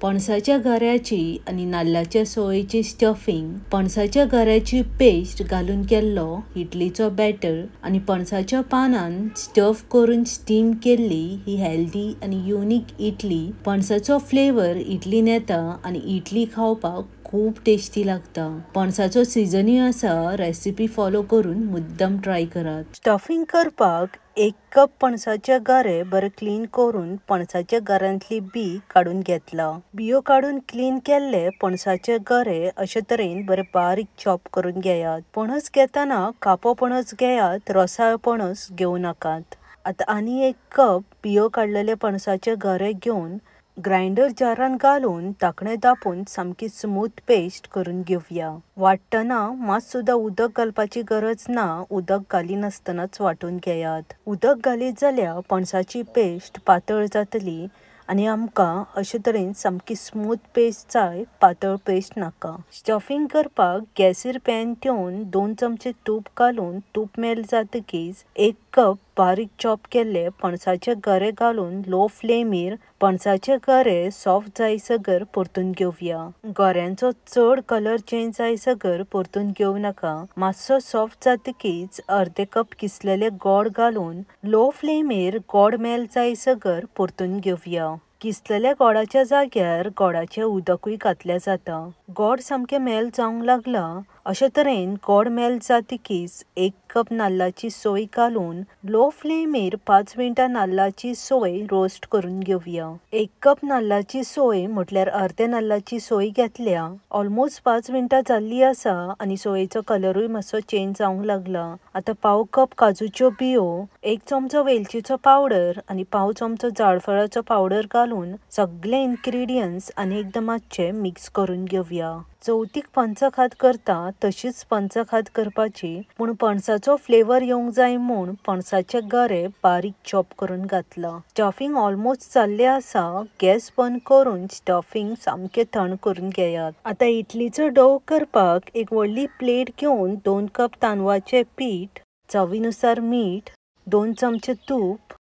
पणसाच्या गऱ्याची आणि नाल्लाच्या सोयेची stuffing, पणसाच्या गऱ्याची paste घालून केल्लो इडलीचो बॅटर आणि पणसाच्या पानान स्टफ करून स्टीम केल्ली ही हेल्दी आणि युनिक इडली. पणसाचो फ्लेवर इडलीन येता आणि इडली खावपाक खूब टेस्टी लागता. पणसाचो सिजनूय आसा. रेसिपी फॉलो करून मुद्दम ट्राय करात. स्टफिंग करपाक 1 कप पणसाचे गरे बरे क्लीन करून पणसाच्या गऱ्यांतली बी काढून घेतला. बियो काढून क्लीन केल्ले पणसाचे गरे अशे तरेन बरे बारीक चॉप करून घेयात. पणस घेताना कापो पणस घेयात, रसाळ पणस घेवं नाकात. आता आनी 1 कप बियो काढलेले पणसाचे गरे घेवन ग्राइंडर जारान घालून धाकणे दापून सामकी स्मूथ पेस्ट करून घेवया. वाटतना मात सुद्धा उदक घालपाची गरज ना. उदक घाली नासतनाच वाटून घेयात. उदक घालीत जाल्यार पणसाची पेस्ट पातळ जातली आणि आमकां अशे तरेन सामकी स्मूथ पेस्ट जाय, पातळ पेस्ट नाका. स्टफिंग करपाक गॅसीर पॅन ठेवून 2 चमचे तूप घालून तूप मेल्ट जातकीच 1 कप बारीक चॉप केल्ले पणसाचे गरे घालून लो फ्लेमीर पणसाचे गरे सॉफ्ट जायसगर परतून घेवया. गऱ्यांचो चड कलर चेंज जायसगर परतून घेवं नाका. मातसो सॉफ्ट जातकीच अर्दे कप किसलेले गोड घालून लो फ्लेमीर गोड मेल्ट जायसगर परतून घेवया. किसलेल्या गोडाच्या जाग्यार गोडाचे उदकूय घातले जाता. गोड सामके मेल्ट जावंक लागला अशे तरेन गोड मेल्ट जातकीच 1 कप नाल्लाची सोय घालून लो फ्लेमीर 5 मिनटां नाल्लाची सोय रोस्ट करून घेवया. 1 कप नाल्लाची सोय म्हटल्यार अर्दे नाल्लाची सोय घेतल्या. ऑलमोस्ट 5 मिनटां जाल्ली आसा आणि सोयेचो कलरूय मातसो चेंज जावंक लागला. आता पाव कप काजूच्यो बियो, 1 चमचो वेलचीचो पावडर आणि पाव चमचो जायफळाचो पावडर घालून सगळे इन्ग्रेडियंट्स आणि एकदा मातशे मिक्स करून घेवया. चवथीक पंचखाद करता तशीच पंचखाद करपाची, पूण पणसाचो फ्लेवर येवंक जाय म्हूण पणसाचे गरे बारीक चॉप करून घातला. स्टफिंग ऑलमोस्ट जाल्ले आसा. गॅस बंद करून स्टफिंग सामके थंड करून घेयात. आता इडलीचो डो करपाक एक व्हडली प्लेट घेवन 2 कप तांदळाचे पीठ, चवीनुसार मीठ, 2 चमचे तूप,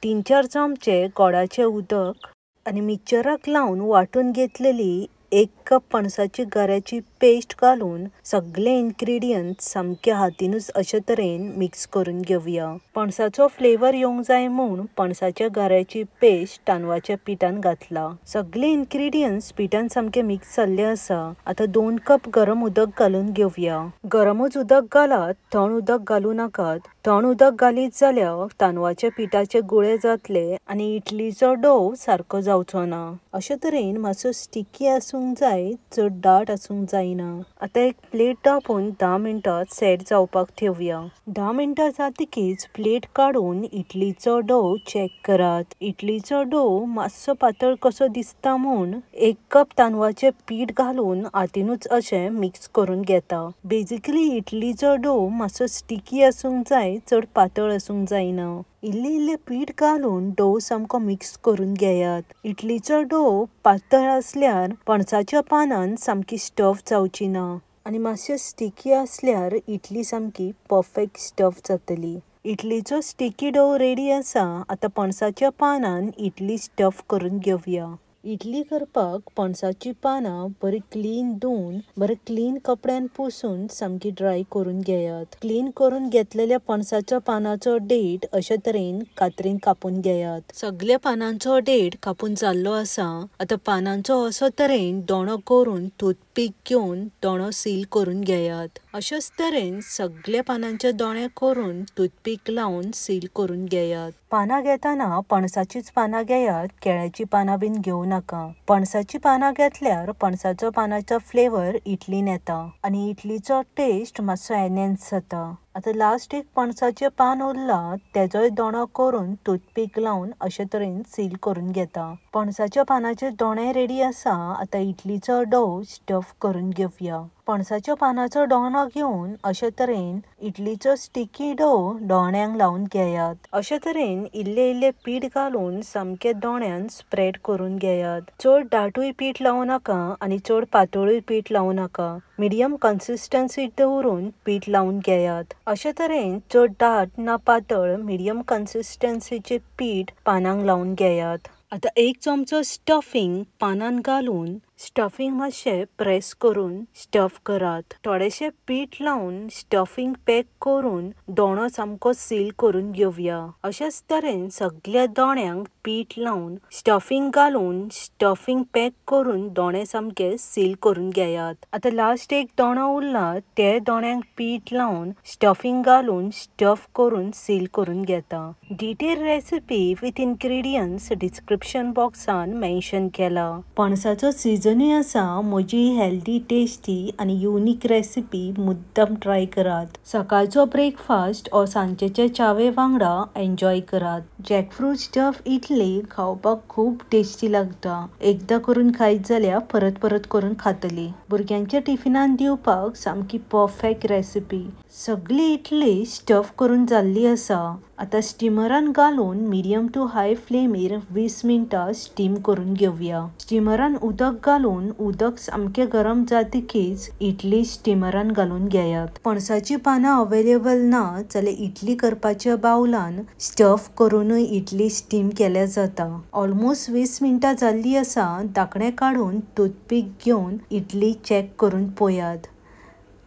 3-4 चमचे गोडाचे उदक आणि मिक्सराक लावून वाटून घेतलेली 1 कप पणसाची गऱ्याची पेस्ट घालून सगळे इन्ग्रेडियंट्स सामके हातीनूच अशे तरेन मिक्स करून घेवया. पणसाचो फ्लेवर येवंक जाय म्हूण पणसाच्या गऱ्याची पेस्ट तांदळाच्या पिठान घातला. सगळे इन्ग्रेडियंट्स पिठान सामके मिक्स जाल्ले आसा. आता 2 कप गरम उदक घालून घेवया. गरमूच उदक घालात, थंड उदक घालू नाकात. थंड उदक घालीत जाल्यार तांदळाच्या पिठाचे गुळे जातले आणि इडलीचो डो सारको जावचो ना. अशे तरेन मातसो स्टिकी आसूंक जाय, चड दाट आसूंक जायना. आता एक प्लेट धापून 10 मिनटां सेट जावपाक ठेवया. 10 मिनटां जातकीच प्लेट काढून इडलीचो डो चेक करात. इडलीचो डो मातसो पातळ कसो दिसता म्हूण 1 कप तांदळाचे पीठ घालून हातीनूच अशें मिक्स करून घेता. बेजिकली इडलीचो डो मातसो स्टिकी आसूंक जाय, चड पातळ आसूंक जायना. इल्ले पीठ घालून डो सामको मिक्स करून घेयात. इडलीचो डो पातळ आसल्यार पणसाच्या पानान सामकी स्टफ जावची ना आणि मातशे स्टिकी आसल्यार इडली सामकी परफेक्ट स्टफ जातली. इडलीचो स्टिकी डो रेडी आसा. आता पणसाच्या पानान इडली स्टफ करून घेवया. इडली करपाक पणसाची पानां बरी क्लीन धुवन बरे क्लीन कपड्यान पुसून सामकी ड्राय करून घेयात. क्लीन करून घेतलेल्या पणसाच्या पानाचो देठ अशे तरेन कातरीन कापून घेयात. सगळ्या पानांचो देठ कापून जाल्लो आसा. आता पानांचो असो तरेन दोणो करून टूथपीक घेवन दोणो सील करून घेयात. अशाच तरेन सगळ्या पानांचे दोणे करून टूथपीक लावन सील करून घेयात. पानां घेताना पणसाचीच पानां घेयात, केळ्याची पानां बीन घेवं नाका. पणसाची पानां घेतल्यार पणसाचो पानाचो फ्लेवर इडलीन येता आणि इडलीचो टेस्ट मातसो एनहॅन्स जाता. आता लास्ट एक पणसाचे पान उरला, तेजोय दोणो करून टूथपीक लावन अशे तरेन सील करून घेता. पणसाच्या पानाचे दोणे रेडी आसा. आता इडलीचो डो स्टफ करून घेवया. पणसाच्या पानाचो दोणो घेवन अशे तरेन इडलीचो स्टिकी डो दोण्यांक लावन घेयात. अशे तरेन इल्ले पीठ घालून सामके दोण्यान स्प्रेड करून घेयात. चड दाटूय पीठ लावं नाका आणि चड पातळूय पीठ लावं नाका. मिडियम कन्सिस्टन्सी दवरून पीठ लावून घेयात. अशे तरेन चड दाट ना पातळ मिडियम कन्सिस्टन्सीचे पीठ पानांक लावून घेयात. आता एक चमचो स्टफिंग पानान घालून स्टफिंग मातशें प्रेस करून स्टफ करात. थोडेशें पीठ लावून स्टफिंग पॅक करून दोणो सामको सील करून घेवया. अशाच तरेन सगळ्या दोण्यांक पीठ लावून स्टफिंग घालून स्टफिंग पॅक करून दोणे सामके सील करून घेयात. आता लास्ट एक दोणो उरला ते दोण्यांक पीठ लावून स्टफिंग घालून स्टफ करून सील करून घेता. Detail recipe with ingredients description बॉक्सान मेन्शन केला. पणसाचो सीजनूय आसा. म्हजी हेल्दी टेस्टी आनी युनिक रेसिपी मुद्दम ट्राय करात. सकाळचो ब्रेकफास्ट ओ सांजेचे चावे वांगडा एन्जॉय करात. जॅकफ्रूट स्टफ इडली खावपाक खूब टेस्टी लागता. एकदा करून खायत जाल्यार परत परत करून खातली. भुरग्यांच्या टिफिनान दिवपाक सामकी परफेक्ट रेसिपी. सगळी इडली स्टफ करून जाल्ली आसा. आता स्टीमरान घालून मिडियम टू हाय फ्लेमीर 20 मिनटां स्टीम करून घेवया. स्टीमरान उदक घालून उदक सामकें गरम जातकीच इडली स्टीमरान घालून घेयात. पणसाची पानां अवेलेबल ना जाल्यार इडली करपाच्या बाउलान स्टफ करूनय इडली स्टीम केल्या जाता. ऑलमोस्ट 20 मिनटां जाल्ली आसा. धाकणें काढून टूथपीक घेवन इडली चेक करून पळयात.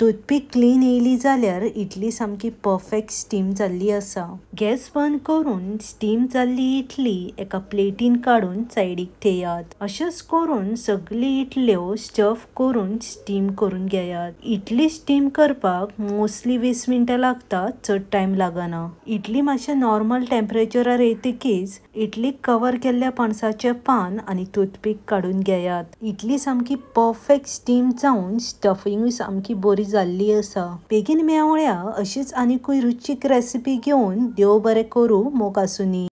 टूथपीक क्लीन येयली जाल्यार इडली सामकी परफेक्ट स्टीम जाल्ली आसा. गॅस बंद करून स्टीम जाल्ली इडली एका प्लेटीन काढून सायडीक थेयात. अशेंच करून सगळी इडल्यो स्टफ करून स्टीम करून घेयात. इडली स्टीम करपाक मोस्टली 20 मिनटां लागता, चड टायम लागना. इडली मातशें नॉर्मल टेम्परेचरार येतकीच इडलीक कवर केल्ल्या पणसाचें पान आनी टूथपीक काढून घेयात. इडली सामकी परफेक्ट स्टीम जावन स्टफिंगूय सामकी बरी जाल्ली आसा. बेगीन मेवळ्या अशीच आनीकूय रुचीक रेसिपी घेवन देव बरें करूं मोग आसूनी.